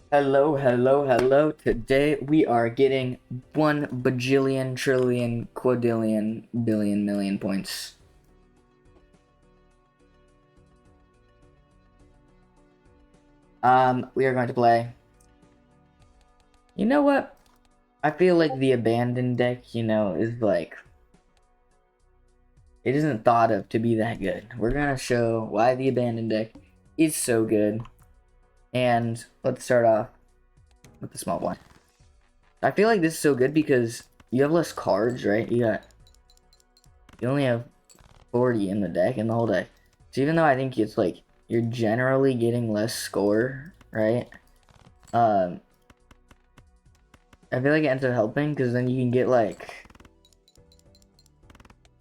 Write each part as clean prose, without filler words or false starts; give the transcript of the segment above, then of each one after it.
Hello. Today we are getting 1 bajillion, trillion, quadillion, billion, million points. We are going to play. You know what? I feel like the abandoned deck, is like, it isn't thought of to be that good. We're gonna show why the abandoned deck is so good. And let's start off with the small one. I feel like this is so good because you have less cards, right? You only have 40 in the deck, in the whole deck. So even though I think it's like you're generally getting less score, right? Um, I feel like it ends up helping because then you can get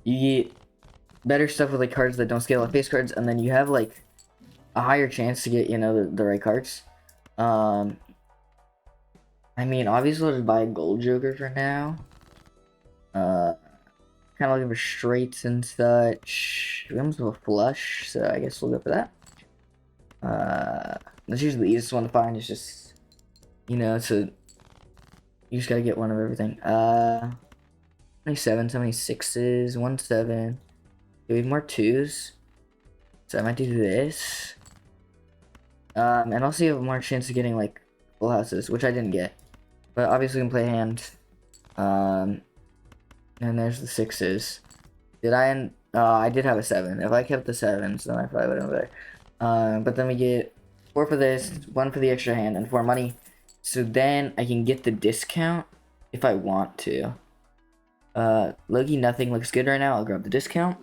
you get better stuff with like cards that don't scale like face cards, and then you have like a higher chance to get the right cards. Um, I mean, obviously, I'll just buy a gold joker for now. Kind of looking for straights and such. We almost have a flush, so I guess we'll go for that. That's usually the easiest one to find. It's just, so you just gotta get one of everything. How many sevens? How many sixes? 1 7. Do we have more twos? So I might do this. And also you have more chance of getting like full houses, which I didn't get. But obviously we can play hand. And there's the sixes. Did I end? I did have a 7. If I kept the sevens, then I probably would have been better. But then we get 4 for this, 1 for the extra hand, and 4 money. So then I can get the discount if I want to. Loki, nothing looks good right now. I'll grab the discount.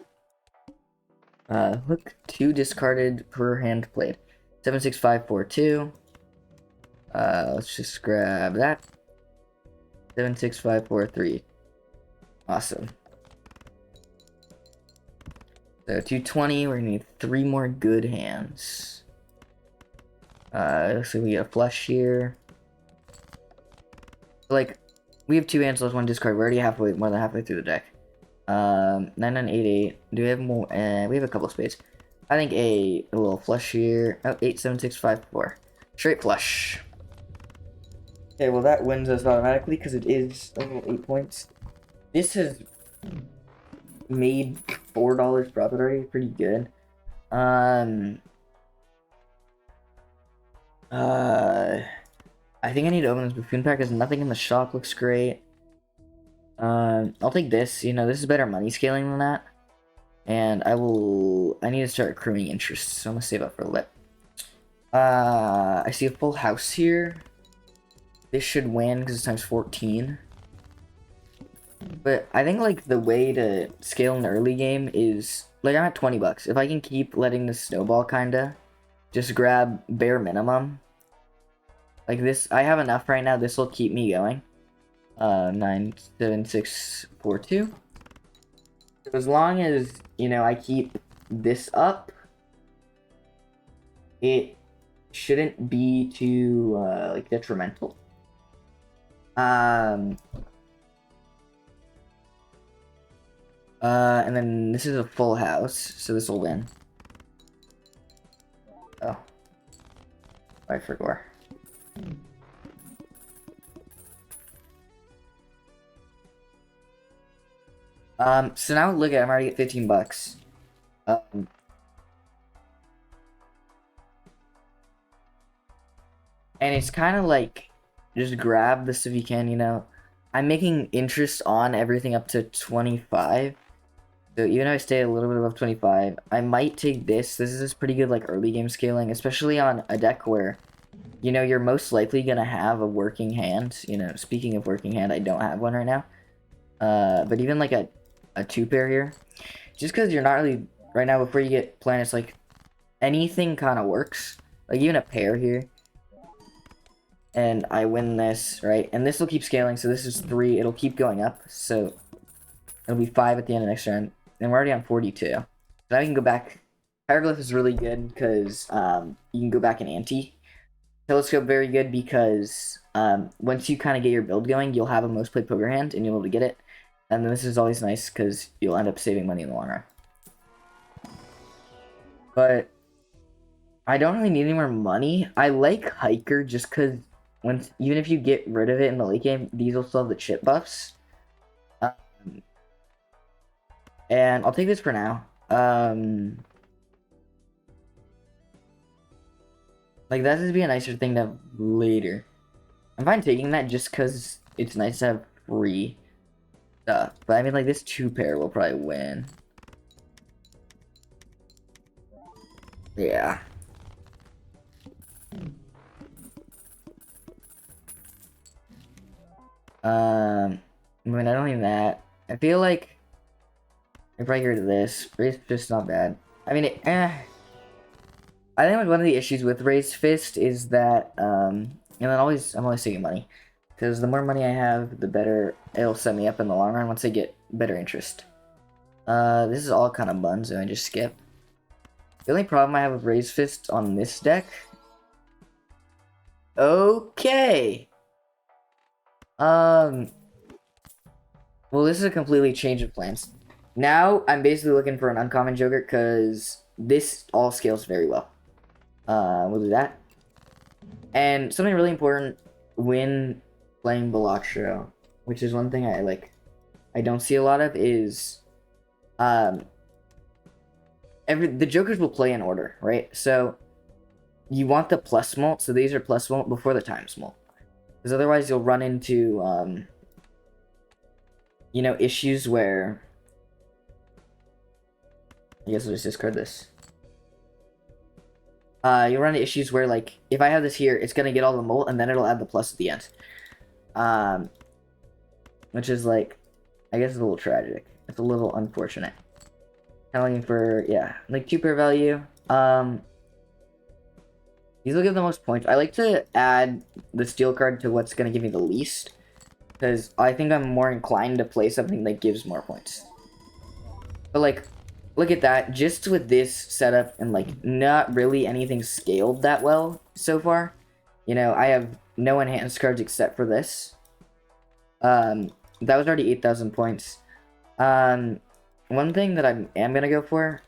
Look, 2 discarded per hand played. 7 6 5 4 2. Let's just grab that. 7 6 5 4 3. Awesome. So 220. We're gonna need 3 more good hands. Looks like we get a flush here. Like, we have 2 hands left, 1 discard. We're already more than halfway through the deck. 9 9 8 8. Do we have more? We have a couple of spades. I think a little flush here. Oh, 8 7 6 5 4. Straight flush. Okay, well that wins us automatically because it is 8 points. This has made $4 profit already. Pretty good. I think I need to open this buffoon pack because nothing in the shop looks great. I'll take this. This is better money scaling than that. And I need to start accruing interest, so I'm gonna save up for a lip. I see a full house here. This should win because it's times 14. But I think like the way to scale in the early game is like I'm at 20 bucks. If I can keep letting this snowball kinda, just grab bare minimum. Like this, I have enough right now. This will keep me going. 9 7 6 4 2. As long as I keep this up, it shouldn't be too like detrimental. And then this is a full house, so this will win. Oh, I forgot. So now look at I'm already at 15 bucks. And it's kind of like just grab this if you can, I'm making interest on everything up to 25. So even if I stay a little bit above 25, I might take this. This is pretty good like early game scaling, especially on a deck where you're most likely gonna have a working hand. Speaking of working hand, I don't have one right now. But even like a 2 pair here, just because you're not really right now before you get planets, like anything kind of works. Like even a pair here, and I win this, right? And this will keep scaling, so this is 3. It'll keep going up, so it'll be 5 at the end of next turn, and we're already on 42. So now we can go back. Hieroglyph is really good because you can go back and ante. Telescope very good because once you kind of get your build going, you'll have a most played poker hand, and you'll be able to get it. And this is always nice because you'll end up saving money in the long run. But I don't really need any more money. I like Hiker just because even if you get rid of it in the late game, these will still have the chip buffs. And I'll take this for now. Like that would be a nicer thing to have later. I'm fine taking that just because it's nice to have free stuff. But I mean, like, this 2-pair will probably win. Yeah. I mean, I don't need that. I feel like I probably get rid of this. Raised Fist not bad. I mean, I think like one of the issues with Raised Fist is that, and then I'm always taking money. Because the more money I have, the better it'll set me up in the long run once I get better interest. This is all kind of buns, and I just skip. The only problem I have with Raised Fist on this deck... Okay! Well, this is a completely change of plans. Now, I'm basically looking for an uncommon Joker, because this all scales very well. We'll do that. And something really important when playing Balatro, which is one thing I don't see a lot of, is the Jokers will play in order, right? So you want the plus molt, so these are plus molt before the times molt. Because otherwise you'll run into you know, issues where I guess I'll just discard this. You'll run into issues where, like, if I have this here, it's gonna get all the molt, and then it'll add the plus at the end. Which is, like, I guess it's a little tragic. It's a little unfortunate. Kind of looking for, yeah, like 2-pair value. These will give the most points. I like to add the steel card to what's gonna give me the least, because I think I'm more inclined to play something that gives more points. But, like, look at that. Just with this setup and, like, not really anything scaled that well so far. You know, I have no enhanced cards except for this. That was already 8,000 points. One thing that I am going to go for,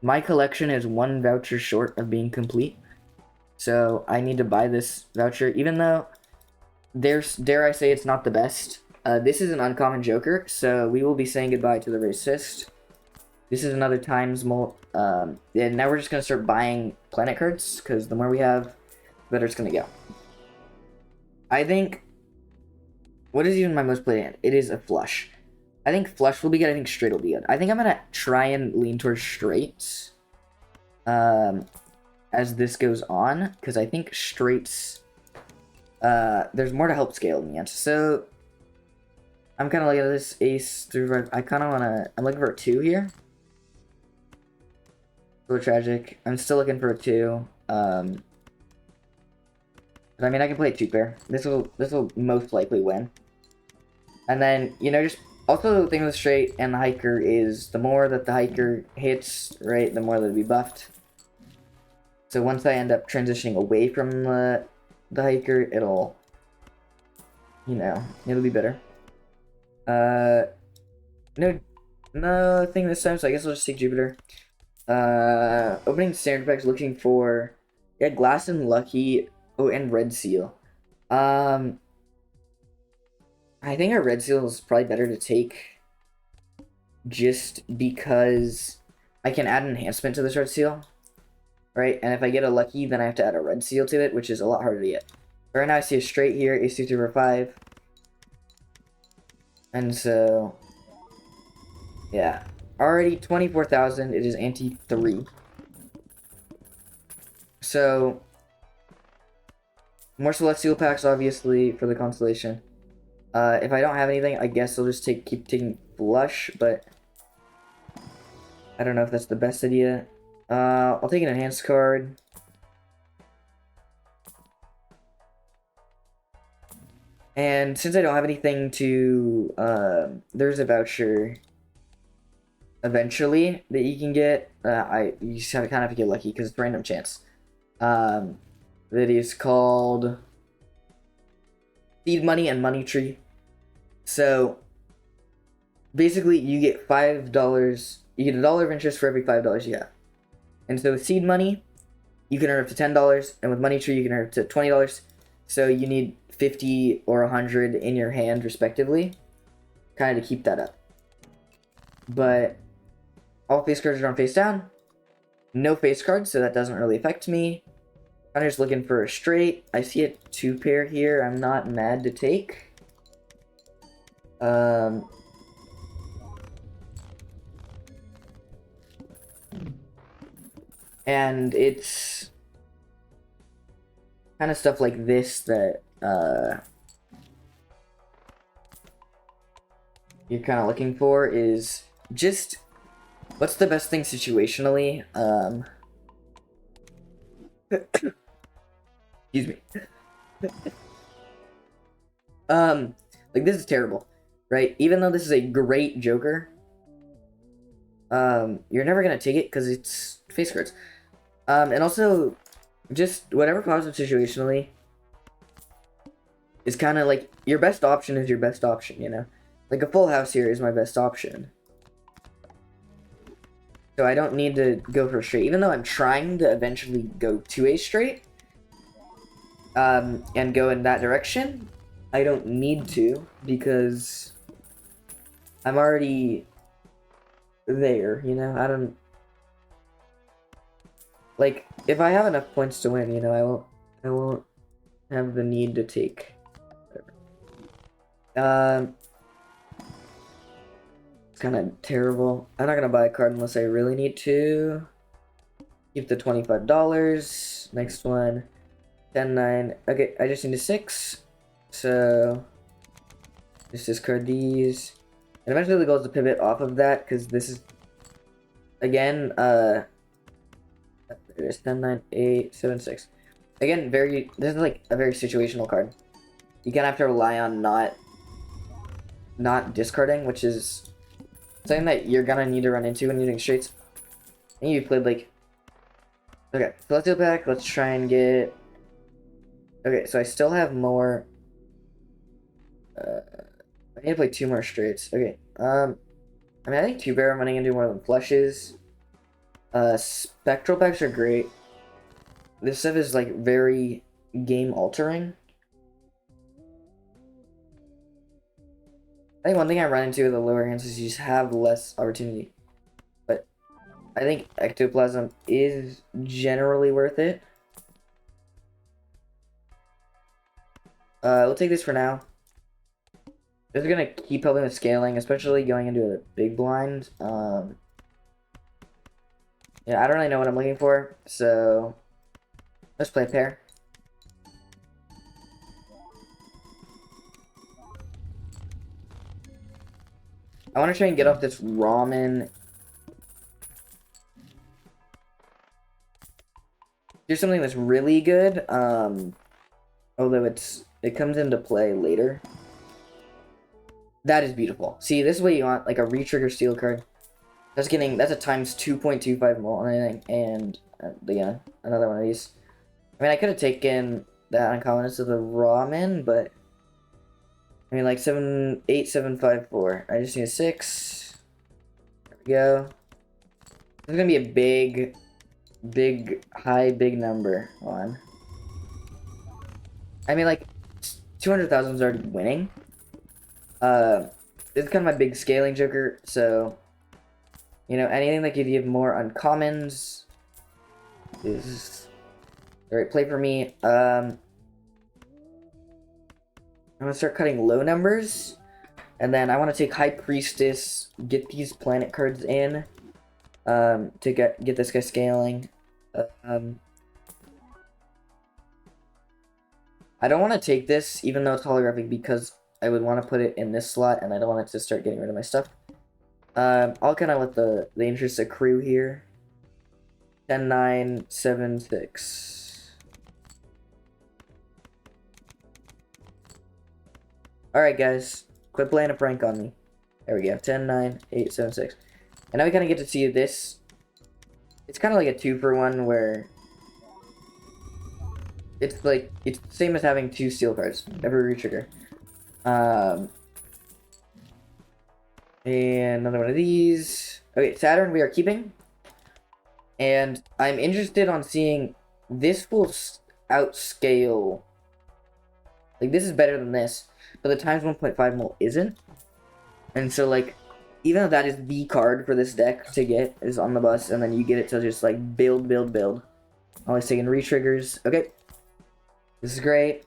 my collection is 1 voucher short of being complete. So I need to buy this voucher, even though dare I say it's not the best. This is an uncommon Joker, so we will be saying goodbye to the Raised Fist. This is another times molt. And now we're just going to start buying planet cards, because the more we have, the better it's going to go. I think, what is even my most played hand? It is a flush. I think flush will be good. I think straight will be good. I think I'm going to try and lean towards straights as this goes on, because I think straights, there's more to help scale in the end. So I'm kind of looking at this ace through. I kind of want to. I'm looking for a 2 here. A little tragic. I'm still looking for a 2. But I mean, I can play a 2-pair. This will most likely win. And then, you know, just also the thing with straight and the hiker is the more that the hiker hits, right, the more they'll be buffed. So once I end up transitioning away from the hiker, it'll, you know, it'll be better. No thing this time, so I guess I'll just take Jupiter. Opening standard packs, looking for, yeah, Glass and Lucky, oh, and Red Seal. I think our Red Seal is probably better to take just because I can add an enhancement to this Red Seal, right? And if I get a Lucky, then I have to add a Red Seal to it, which is a lot harder to get. Right now I see a straight here, ace 2 3 4 5. And so, yeah. Already 24,000, it is ante 3. So, more Celestial packs, obviously, for the constellation. If I don't have anything, I guess I'll just keep taking flush, but I don't know if that's the best idea. I'll take an enhanced card. And since I don't have anything to, there's a voucher eventually that you can get. You just kind of have to get lucky because it's random chance. That is called Seed Money and Money Tree. So basically, you get $5. You get $1 of interest for every $5 you have. And so with Seed Money, you can earn up to $10, and with Money Tree, you can earn up to $20. So you need 50 or 100 in your hand, respectively, kind of to keep that up. But all face cards are on face down. No face cards, so that doesn't really affect me. I'm just looking for a straight. I see a 2-pair here. I'm not mad to take. And it's kind of stuff like this that you're kind of looking for, is just what's the best thing situationally. Excuse me. Like, this is terrible, right? Even though this is a great Joker, you're never gonna take it because it's face cards. And also, just whatever positive situationally is kind of like your best option is your best option, you know? Like, a full house here is my best option. So I don't need to go for a straight, even though I'm trying to eventually go to a straight. And go in that direction. I don't need to, because I'm already there, you know? I don't... Like, if I have enough points to win, you know, I won't have the need to take... It's kind of terrible. I'm not gonna buy a card unless I really need to. Keep the $25. Next one. 10-9. Okay, I just need a 6. So just discard these. And eventually the goal is to pivot off of that, because this is, again, it is 10, 9, 8, 7, 6. Again, this is like a very situational card. You kind of have to rely on not discarding, which is something that you're gonna need to run into when using straights. I think you played like... Okay, so let's go back. Let's try and get... Okay, so I still have more... I need to play 2 more straights. Okay, I mean, I think 2-pair I'm running into more than flushes. Spectral packs are great. This stuff is, like, very game-altering. I think one thing I run into with the lower hands is you just have less opportunity. But I think Ectoplasm is generally worth it. We'll take this for now. This is gonna keep helping with scaling, especially going into a big blind. Yeah, I don't really know what I'm looking for, so let's play a pair. I want to try and get off this ramen. Here's something that's really good, although it comes into play later. That is beautiful. See, this is what you want, like a retrigger steel card. That's a times 2.25 multi, and yeah, another one of these. I mean, I could have taken that uncommon instead of the ramen, but I mean, like 7, 8, 7, 5, 4. I just need a 6. There we go. This is gonna be a big number on. I mean, like 200,000 is already winning. This is kind of my big scaling joker, so you know, anything that gives you more uncommons is the right play for me. I'm gonna start cutting low numbers, and then I want to take High Priestess, get these planet cards in, to get this guy scaling. I don't want to take this, even though it's holographic, because I would want to put it in this slot, and I don't want it to start getting rid of my stuff. I'll kind of let the interest accrue here. 10, 9, 7, 6. Alright, guys. Quit playing a prank on me. There we go. 10, 9, 8, 7, 6. And now we kind of get to see this. It's kind of like a 2-for-1 where it's like, it's the same as having 2 steel cards every retrigger. And another one of these. Okay, Saturn we are keeping. And I'm interested on seeing this will outscale Like, this is better than this, but the times 1.5 mil isn't. And so, like, even though that is the card for this deck to get is on the bus, and then you get it to just, like, build, build, build. Always taking re-triggers. Okay. This is great.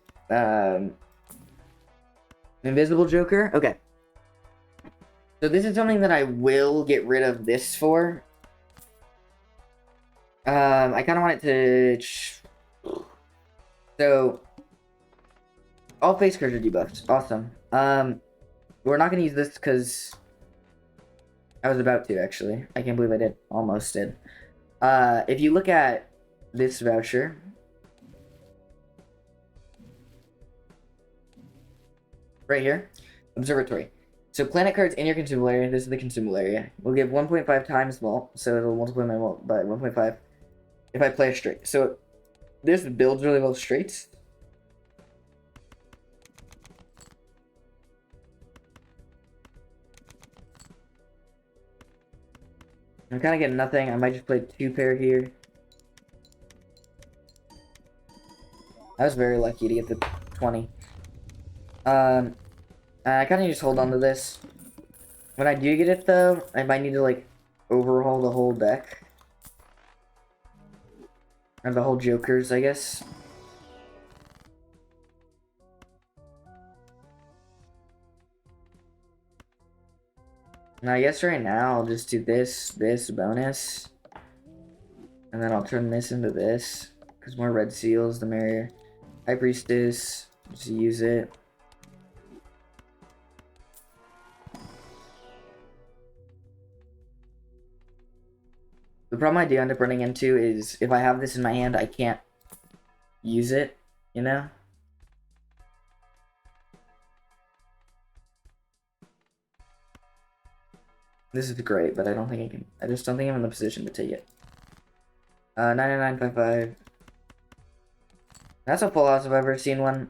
Invisible Joker. Okay. So this is something that I will get rid of this for. I kind of want it to... So, all face cards are debuffed. Awesome. We're not going to use this because I was about to, actually. I can't believe I did. Almost did. If you look at this voucher... Right here. Observatory. So planet cards in your consumable area. This is the consumable area. We'll give 1.5 times mult, so it'll multiply my mult by 1.5 if I play a straight. So this builds really well straights. I'm kind of getting nothing. I might just play 2 pair here. I was very lucky to get the 20. I kind of just hold on to this. When I do get it, though, I might need to, like, overhaul the whole deck. Or the whole Jokers, I guess. And I guess right now I'll just do this bonus. And then I'll turn this into this. Because more red seals, the merrier. High Priestess, just use it. The problem I do end up running into is if I have this in my hand, I can't use it, you know? This is great, but I don't think I can. I just don't think I'm in the position to take it. 9955. That's a full house if I've ever seen one.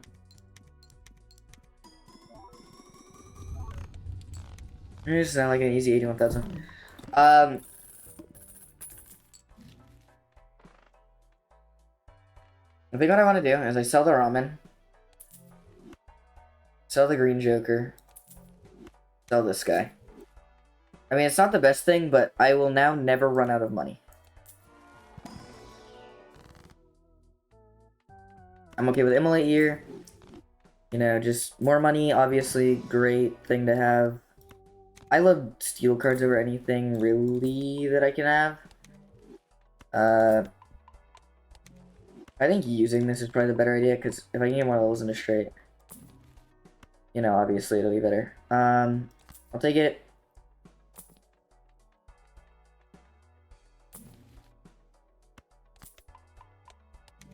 It's not like an easy 81,000. I think what I want to do is I sell the ramen, sell the green Joker, sell this guy. I mean, it's not the best thing, but I will now never run out of money. I'm okay with Immolate Year. You know, just more money, obviously, great thing to have. I love steel cards over anything, really, that I can have. I think using this is probably the better idea, because if I can get one of those in a straight, you know, obviously it'll be better. I'll take it.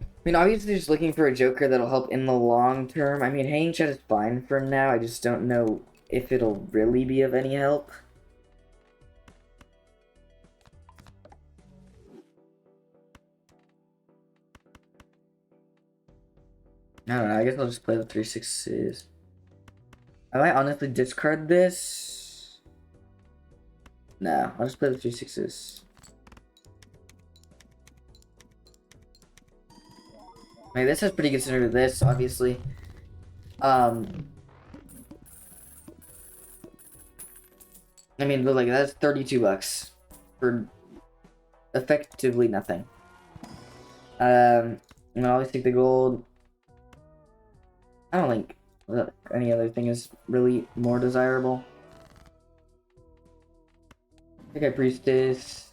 I mean, obviously just looking for a Joker that'll help in the long term. I mean, Hanging Chat is fine for now. I just don't know if it'll really be of any help. I don't know. I guess I'll just play the 3/6s. I might honestly discard this. No, I'll just play the 3/6s. I mean, this has pretty good synergy with this, obviously. I mean, but like, that's 32 bucks for effectively nothing. I'm gonna always take the gold. I don't think any other thing is really more desirable. I think I Priestess.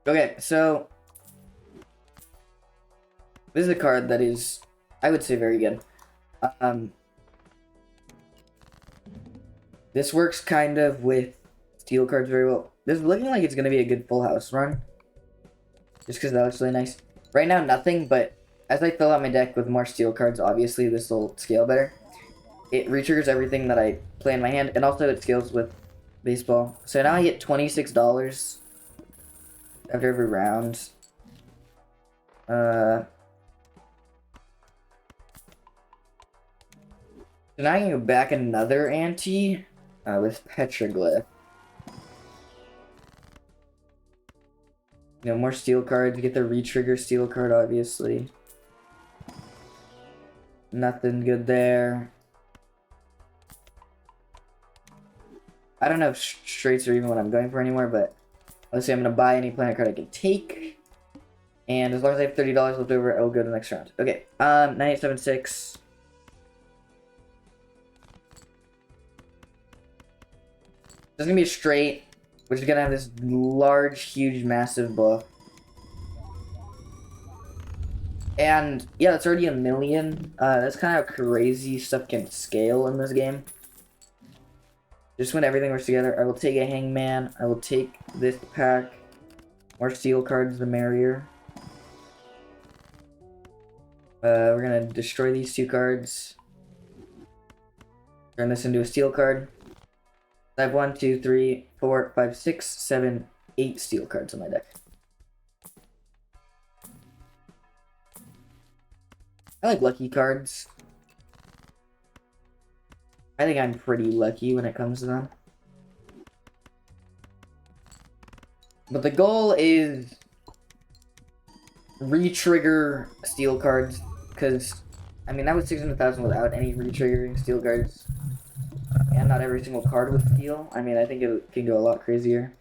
Okay, so this is a card that is, I would say, very good. This works kind of with steel cards very well. This is looking like it's going to be a good full house run. Just because that looks really nice. Right now, nothing, but as I fill out my deck with more steel cards, obviously this will scale better. It re-triggers everything that I play in my hand, and also it scales with baseball. So now I get $26 after every round. So now I can go back another ante with Petroglyph. You know, more steel cards. Get the retrigger steel card, obviously. Nothing good there. I don't know if straights are even what I'm going for anymore, but let's say I'm going to buy any planet card I can take. And as long as I have $30 left over, I'll go to the next round. Okay, 9876. There's going to be a straight, which is going to have this large, huge, massive buff. And yeah, that's already 1,000,000. That's kind of how crazy stuff can scale in this game. Just when everything works together, I will take a hangman. I will take this pack. More steel cards, the merrier. We're gonna destroy these 2 cards. Turn this into a steel card. I have 1, 2, 3, 4, 5, 6, 7, 8 steel cards on my deck. I like lucky cards. I think I'm pretty lucky when it comes to them. But the goal is re-trigger steel cards, because, I mean, that was 600,000 without any re-triggering steel cards. And not every single card with steel. I mean, I think it can go a lot crazier.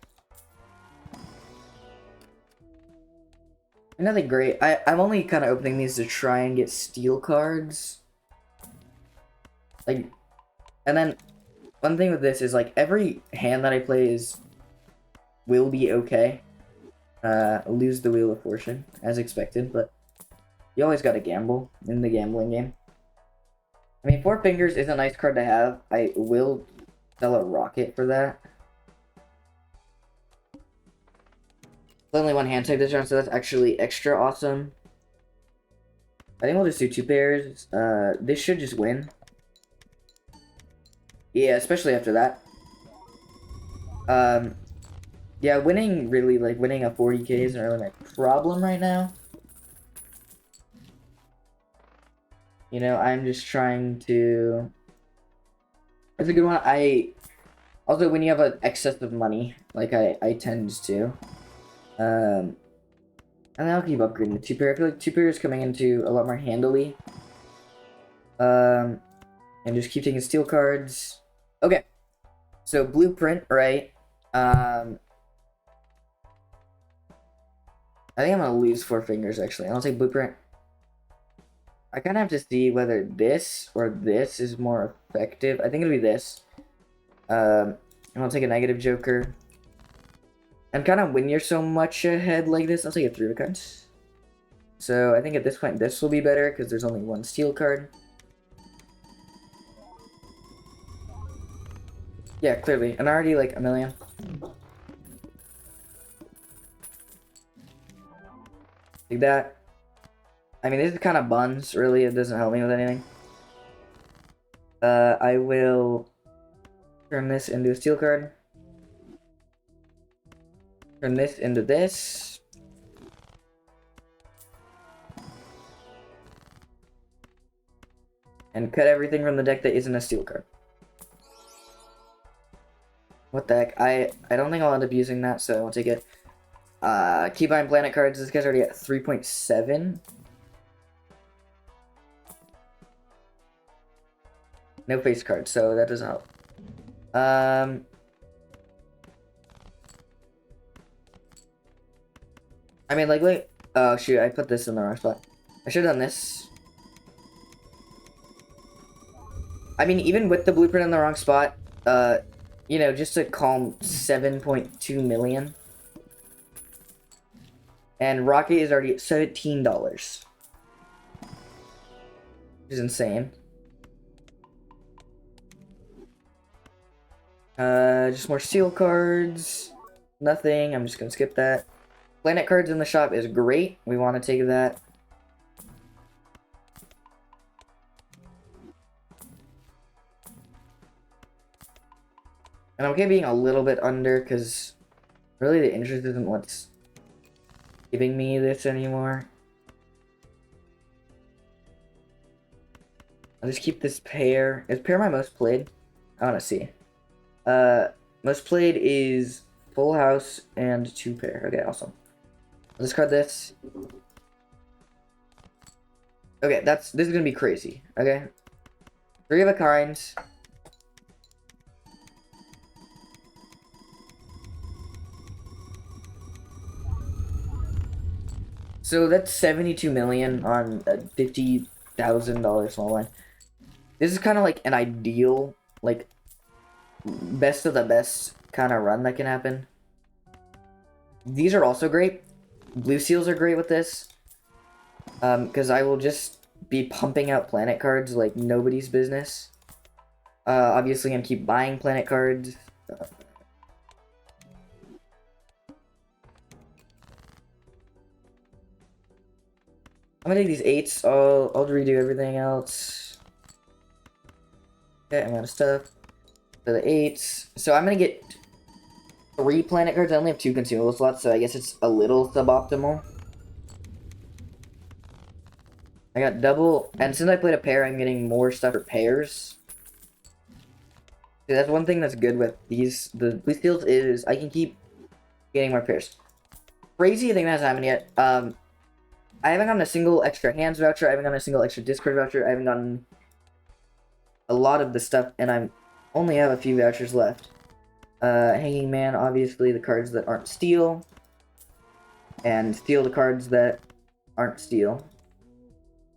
Nothing great. I'm only kind of opening these to try and get steel cards. Like, and then one thing with this is, like, every hand that I play will be okay. Lose the Wheel of Fortune, as expected, but you always gotta gamble in the gambling game. I mean, 4 Fingers is a nice card to have. I will sell a rocket for that. Only 1 hand type this round, so that's actually extra awesome. I think we'll just do 2 pairs. This should just win. Yeah, especially after that. Yeah, winning really, like, winning a 40k isn't really my problem right now. You know, I'm just trying to... It's a good one. Also, when you have an excess of money, like I tend to, and then I'll keep upgrading the 2 pair. I feel like 2 pair is coming into a lot more handily. And just keep taking steel cards. Okay, so blueprint, right? I think I'm gonna lose 4 fingers actually. I'll take blueprint. I kind of have to see whether this or this is more effective. I think it'll be this. And I'll take a negative joker. And kind of when you're so much ahead like this, I'll take a 3 of cards. So I think at this point this will be better because there's only 1 steel card. Yeah, clearly. And already like 1,000,000. Like that. I mean, this is kind of buns, really. It doesn't help me with anything. I will turn this into a steel card. Turn this into this. And cut everything from the deck that isn't a steel card. What the heck? I don't think I'll end up using that, so I won't take it. Keep buying planet cards. This guy's already at 3.7. No face card, so that doesn't help. I mean, like, wait. Oh, shoot, I put this in the wrong spot. I should have done this. I mean, even with the blueprint in the wrong spot, you know, just to calm 7.2 million. And Rocket is already at $17. Which is insane. Just more steel cards. Nothing. I'm just gonna skip that. Planet cards in the shop is great. We want to take that. And I'm okay being a little bit under because really the interest isn't what's giving me this anymore. I'll just keep this pair. Is pair my most played? I want to see. Most played is full house and 2 pair. Okay, awesome. I'll discard this. Okay, this is gonna be crazy. Okay, 3 of a kind. So that's 72 million on a $50,000 small line. This is kind of like an ideal, like, best of the best kind of run that can happen. These are also great. Blue seals are great with this. Because I will just be pumping out planet cards like nobody's business. Obviously, I'm gonna keep buying planet cards. I'm gonna take these 8s. I'll redo everything else. Okay, I'm out of stuff. So the 8s. So I'm gonna get 3 planet cards. I only have 2 consumable slots, so I guess it's a little suboptimal. I got double, and since I played a pair, I'm getting more stuff for pairs. See, that's one thing that's good with the blue seals is I can keep getting more pairs. Crazy thing that hasn't happened yet. I haven't gotten a single extra hands voucher. I haven't gotten a single extra discard voucher. I haven't gotten a lot of the stuff, and I only have a few vouchers left. Hanging Man, obviously the cards that aren't steel, and steal the cards that aren't steel,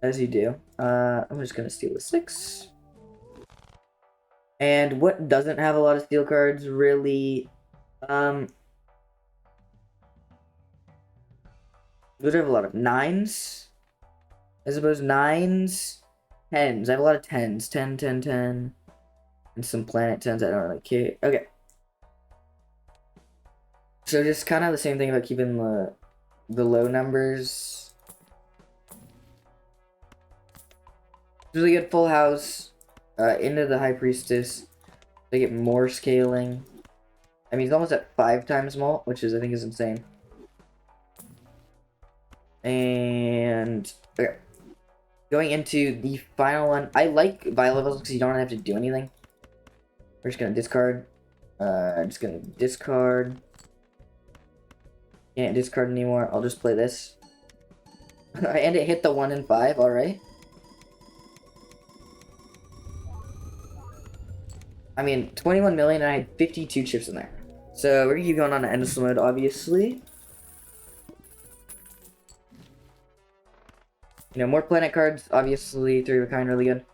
as you do. I'm just gonna steal the 6. And what doesn't have a lot of steel cards, really, would have a lot of 9s. I suppose 9s, 10s. I have a lot of 10s. 10, 10, 10. And some planet 10s I don't really care. Okay. So just kind of the same thing about keeping the low numbers. Really good full house. Into the High Priestess. They get more scaling. I mean, he's almost at 5 times mult, which is, I think, is insane. And okay, going into the final one. I like bio levels because you don't have to do anything. We're just gonna discard. I'm just gonna discard. Can't discard anymore. I'll just play this. And it hit the 1 and 5. All right. I mean, 21 million. And I had 52 chips in there. So we're gonna keep going on to endless mode, obviously. You know, more planet cards, obviously, 3 of a kind, really good.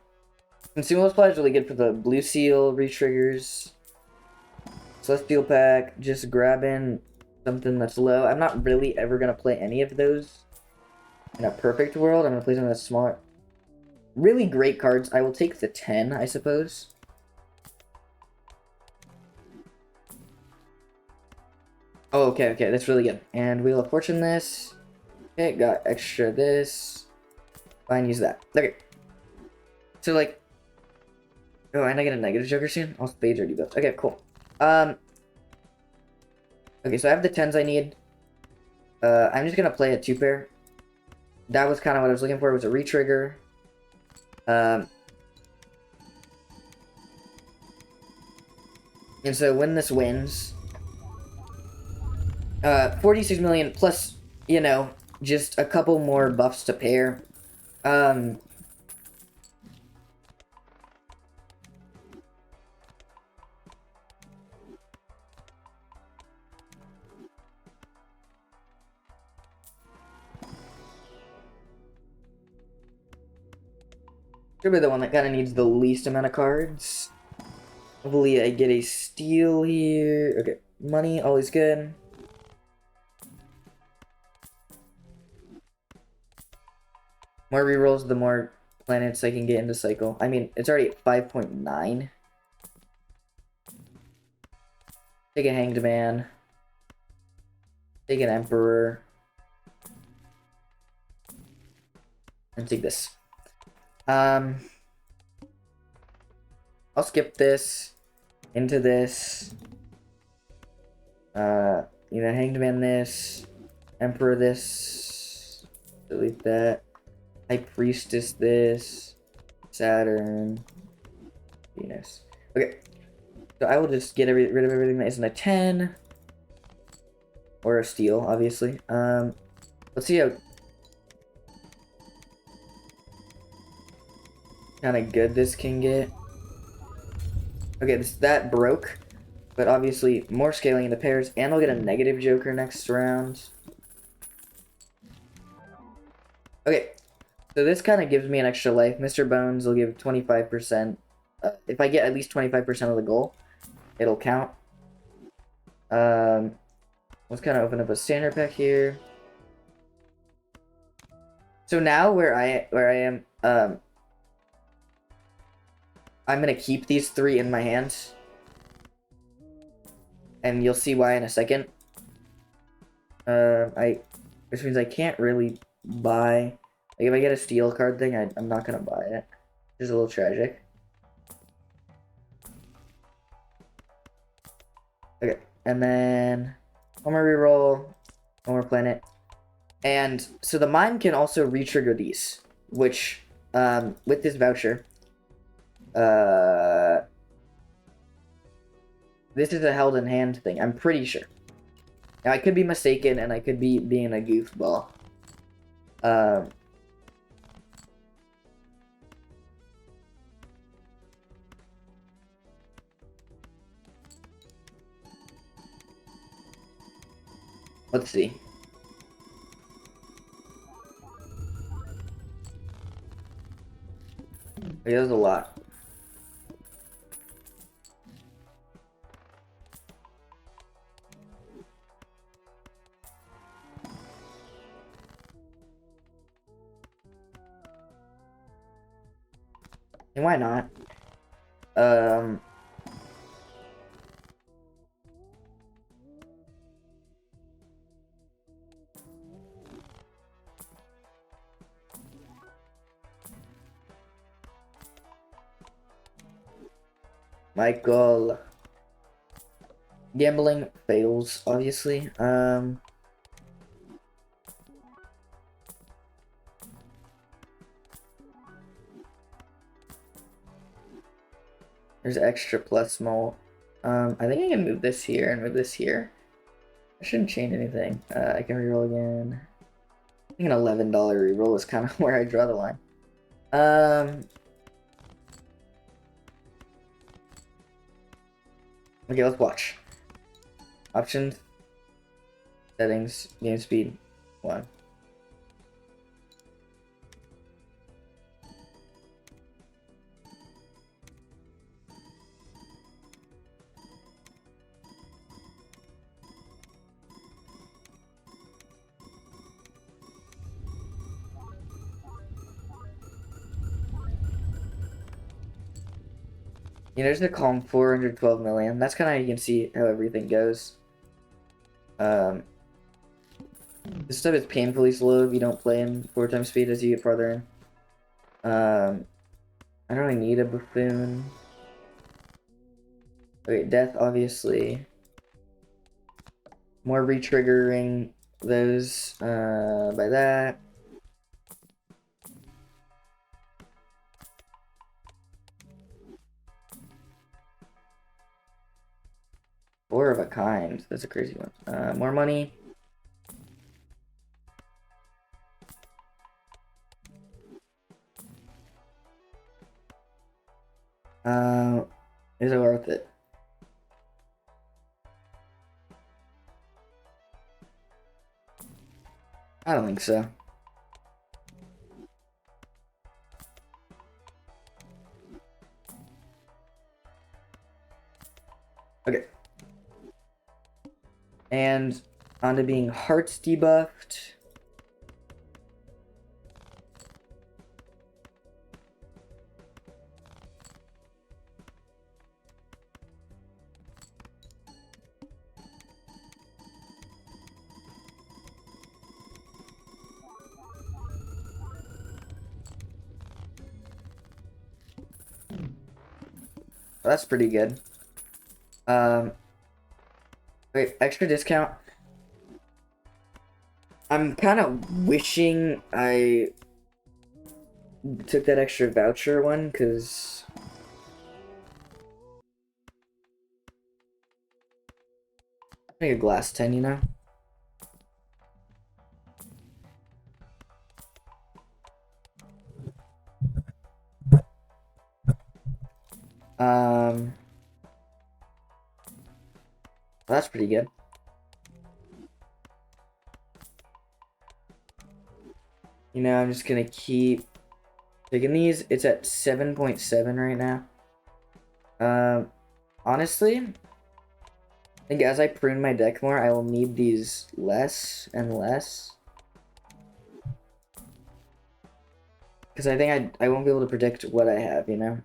Consumable supply is really good for the blue seal, re-triggers. Celestial pack, just grabbing something that's low. I'm not really ever going to play any of those in a perfect world. I'm going to play something that's smaller. Really great cards. I will take the 10, I suppose. Oh, okay, that's really good. And Wheel of Fortune this. Okay, got extra this. Fine, use that. Okay. So, like... Oh, and I get a negative joker soon? All spades are debuffed. Okay, cool. Okay, so I have the 10s I need. I'm just gonna play a 2-pair. That was kind of what I was looking for, was a re-trigger. And so when this wins... 46 million plus, you know, just a couple more buffs to pair. 'Should be the one that kind of needs the least amount of cards. Hopefully I get a steal here. Okay, money, always good. More rerolls, the more planets I can get into cycle. I mean, it's already at 5.9. Take a Hanged Man. Take an Emperor. And take this. I'll skip this. Into this. You know, Hanged Man this. Emperor this. Delete that. High Priestess this. Saturn. Venus. Okay. So I will just get rid of everything that isn't a 10. Or a steal, obviously. Let's see how kind of good this can get. Okay, that broke, but obviously more scaling into pairs, and I'll get a negative joker next round. Okay, so this kind of gives me an extra life. Mr. Bones will give 25%. If I get at least 25% of the goal, it'll count. Let's kind of open up a standard pack here. So now where I am, I'm gonna keep these 3 in my hands, and you'll see why in a second. Which means I can't really buy. Like if I get a steel card thing, I'm not gonna buy it. Which is a little tragic. Okay, and then one more reroll, one more planet, and so the mime can also re-trigger these, which with this voucher, this is a held in hand thing. I'm pretty sure. Now I could be mistaken, and I could be being a goofball. Let's see. Okay, that was a lot. And why not? Michael. Gambling fails, obviously. There's extra plus small. I think I can move this here and move this here. I shouldn't change anything. I can reroll again. I think an $11 reroll is kind of where I draw the line. Okay, let's watch. Options, settings, game speed, 1. You know, there's a calm 412 million. That's kind of how you can see how everything goes. This stuff is painfully slow if you don't play in 4 times speed as you get farther in. I don't really need a buffoon. Okay, death, obviously. More re-triggering those by that. Four of a kind. That's a crazy one. More money. Is it worth it? I don't think so. Okay. And on to being hearts debuffed. Well, that's pretty good. Wait, extra discount. I'm kind of wishing I took that extra voucher one, because I think a glass 10, you know? Um, that's pretty good. You know, I'm just gonna keep taking these. It's at 7.7 right now. Honestly, I think as I prune my deck more, I will need these less and less. Because I think I won't be able to predict what I have, you know?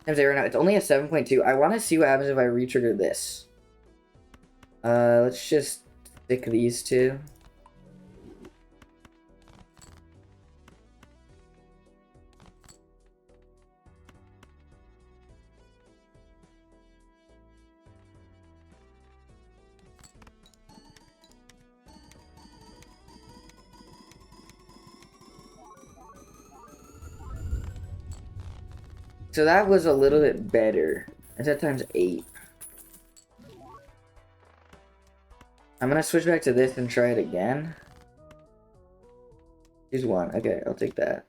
I'm saying right now, it's only a 7.2. I want to see what happens if I re-trigger this. Let's just stick these two. So that was a little bit better. It's at times 8. I'm gonna switch back to this and try it again. Here's 1. Okay, I'll take that.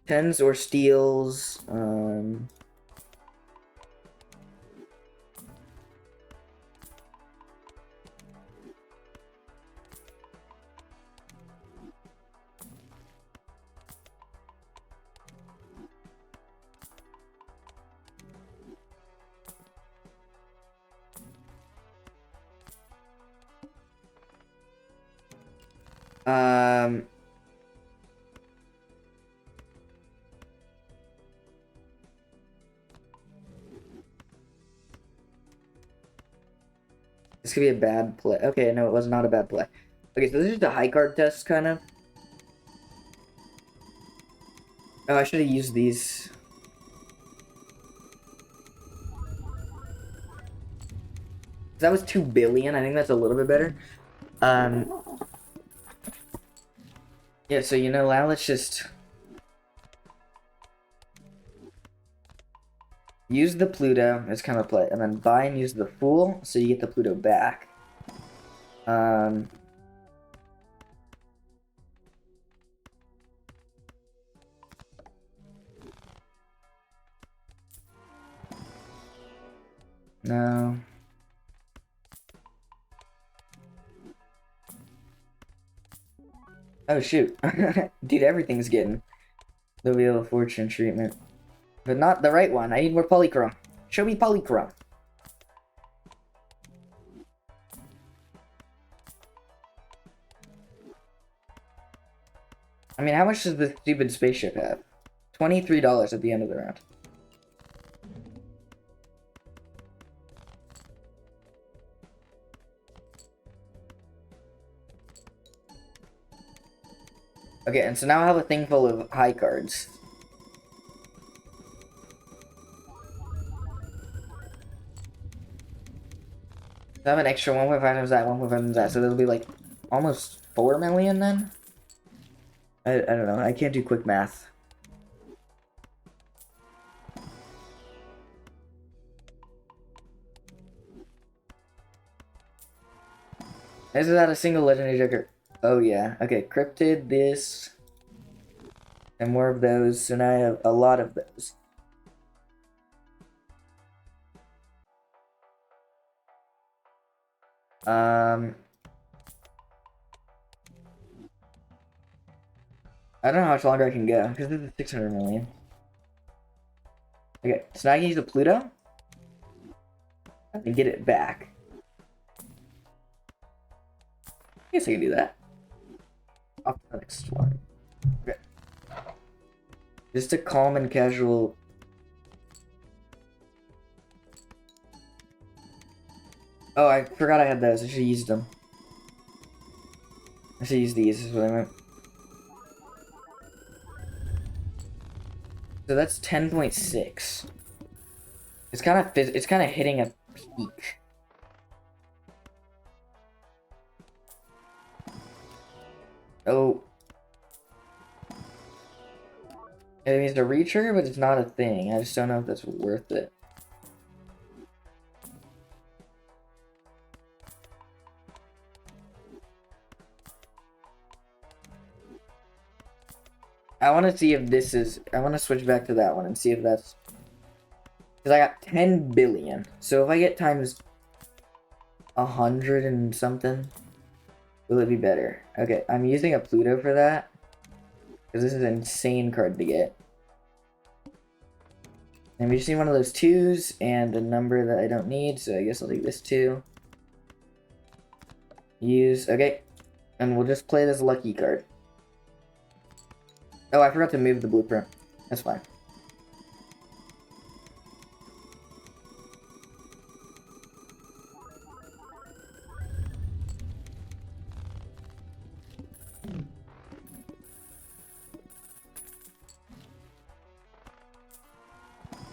Tens or steals. Um, this could be a bad play. Okay, no, it was not a bad play. Okay, so this is just a high card test, kind of. Oh, I should have used these. That was 2 billion. I think that's a little bit better. Yeah, so you know, now let's just use the Pluto as kind of play, and then buy and use the Fool, so you get the Pluto back. No. Oh, shoot. Dude, everything's getting the Wheel of Fortune treatment. But not the right one. I need more Polychrome. Show me Polychrome. I mean, how much does this stupid spaceship have? $23 at the end of the round. Okay, and so now I have a thing full of high cards. So I have an extra 1.5 times that, 1.5 times that, so that'll be like almost 4 million then? I don't know, I can't do quick math. This is not a single legendary joker. Oh yeah, okay, cryptid, this, and more of those, so now I have a lot of those. I don't know how much longer I can go, because this is 600 million. Okay, so now I can use the Pluto and get it back. I guess I can do that. Off to the next one. Okay. Just a calm and casual. Oh, I forgot I had those. I should have used them. I should use these, is what I meant. So that's 10.6. It's kind of hitting a peak. Oh. It means to re-trigger, but it's not a thing. I just don't know if that's worth it. I want to see if this is. I want to switch back to that one and see if that's. Because I got 10 billion. So if I get times 100 and something, will it be better? Okay, I'm using a Pluto for that. Because this is an insane card to get. And we just need one of those 2s and a number that I don't need. So I guess I'll take this 2. Use. Okay. And we'll just play this lucky card. Oh, I forgot to move the blueprint. That's fine.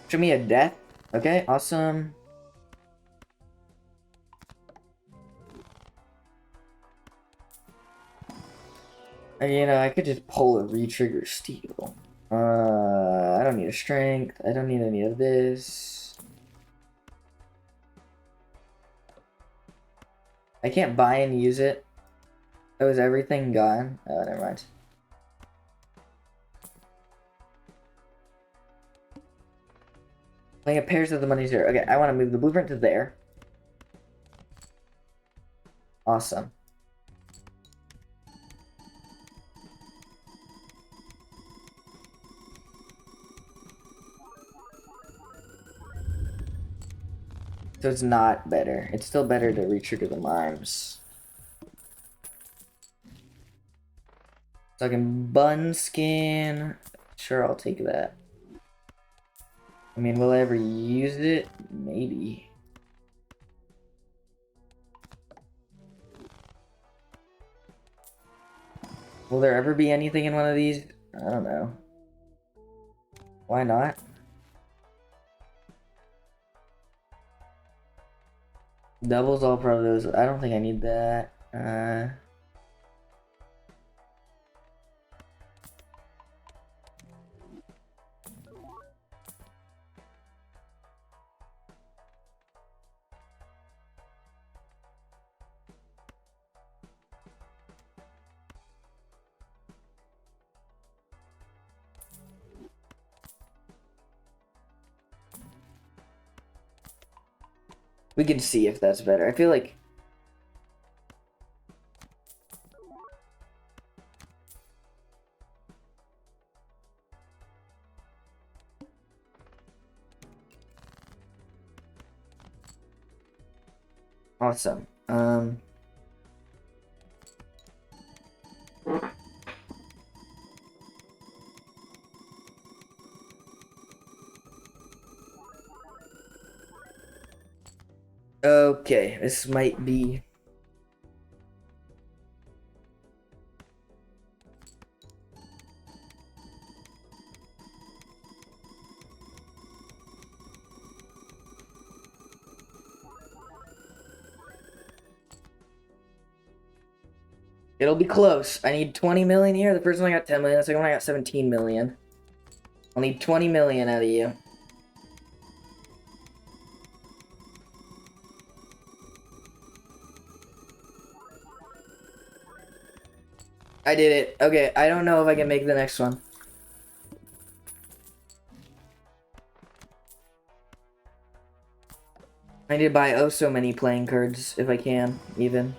Show me a death. Okay, awesome. And, you know, I could just pull a retrigger steel. I don't need a strength. I don't need any of this. I can't buy and use it. Oh, is everything gone? Oh, never mind. Playing a pairs of the money zero. Okay, I want to move the blueprint to there. Awesome. So it's not better. It's still better to retrigger the mimes. So I can bun skin. Sure, I'll take that. I mean, will I ever use it? Maybe. Will there ever be anything in one of these? I don't know. Why not? Doubles all pro those. I don't think I need that. We can see if that's better. I feel like awesome. Okay, this might be. It'll be close. I need 20 million here. The first one I got 10 million. The second one I got 17 million. I'll need 20 million out of you. I did it. Okay, I don't know if I can make the next one. I need to buy oh so many playing cards if I can, even.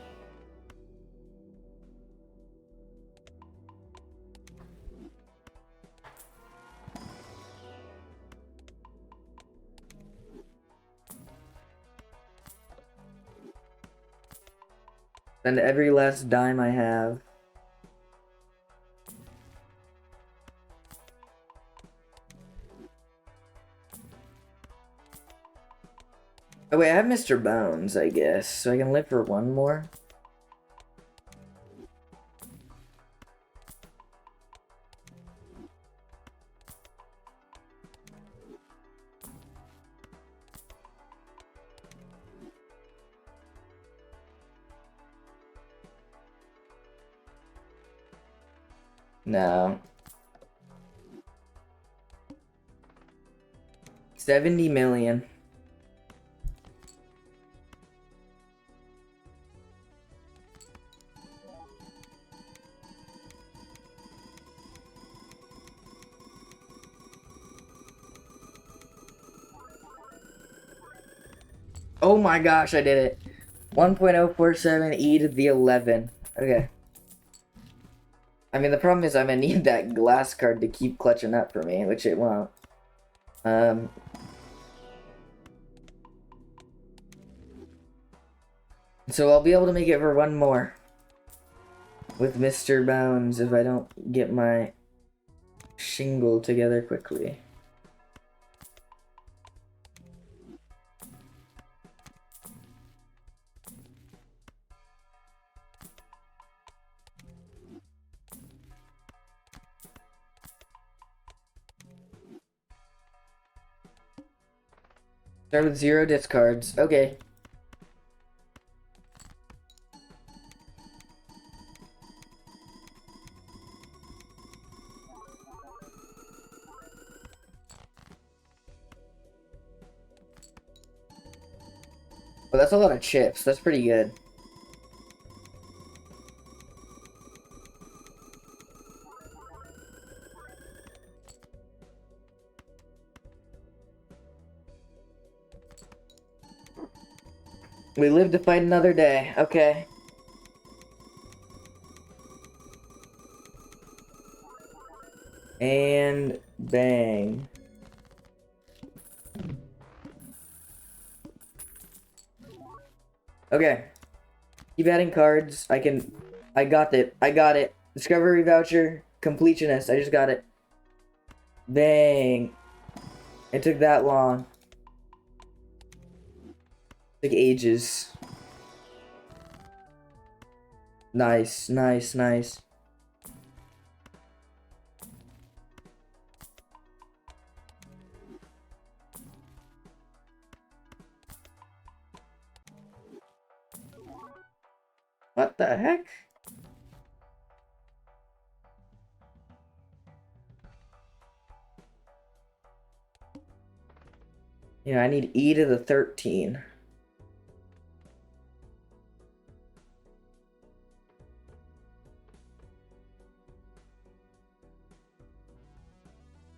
Spend every last dime I have. Oh wait, I have Mr. Bones, I guess, so I can live for one more. No. 70 million. Oh my gosh, I did it. 1.047 e to the 11. Okay. I mean, the problem is I'm gonna need that glass card to keep clutching up for me, which it won't. So I'll be able to make it for one more with Mr. Bones if I don't get my shingle together quickly. Start with 0 discards. Okay. Well, that's a lot of chips. That's pretty good. We live to fight another day. Okay. And bang. Okay. Keep adding cards. I got it. I got it. Discovery voucher. Completionist. I just got it. Bang. It took that long. It took ages. Nice, nice, nice. What the heck? Yeah, I need E to the 13.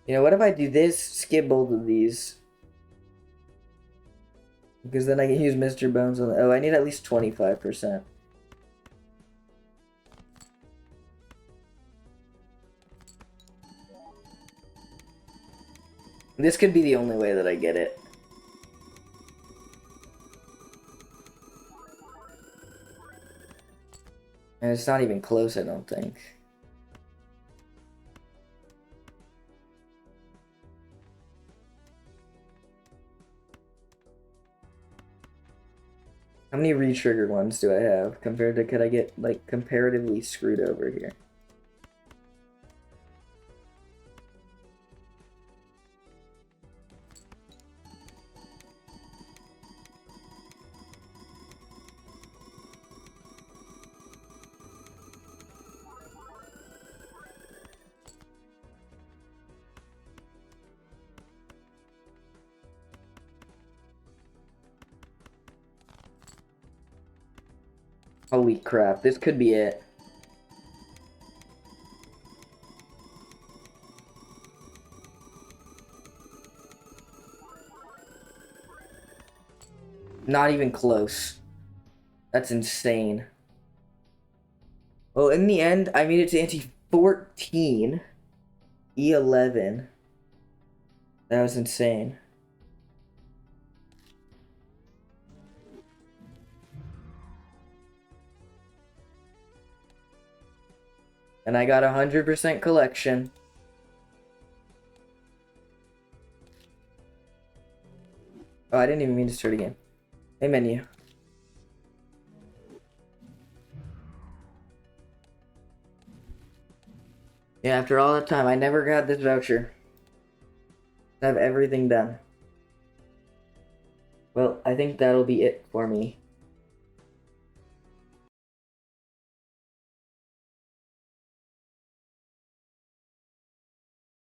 You know, what if I do this, skip both of these? Because then I can use Mr. Bones on the... Oh, I need at least 25%. This could be the only way that I get it. And it's not even close, I don't think. How many re-triggered ones do I have compared to, could I get, like, comparatively screwed over here? Holy crap, this could be it. Not even close. That's insane. Well, in the end, I made it to ante 14. E11. That was insane. And I got 100% collection. Oh, I didn't even mean to start again. Hey, menu. Yeah, after all that time, I never got this voucher. I have everything done. Well, I think that'll be it for me.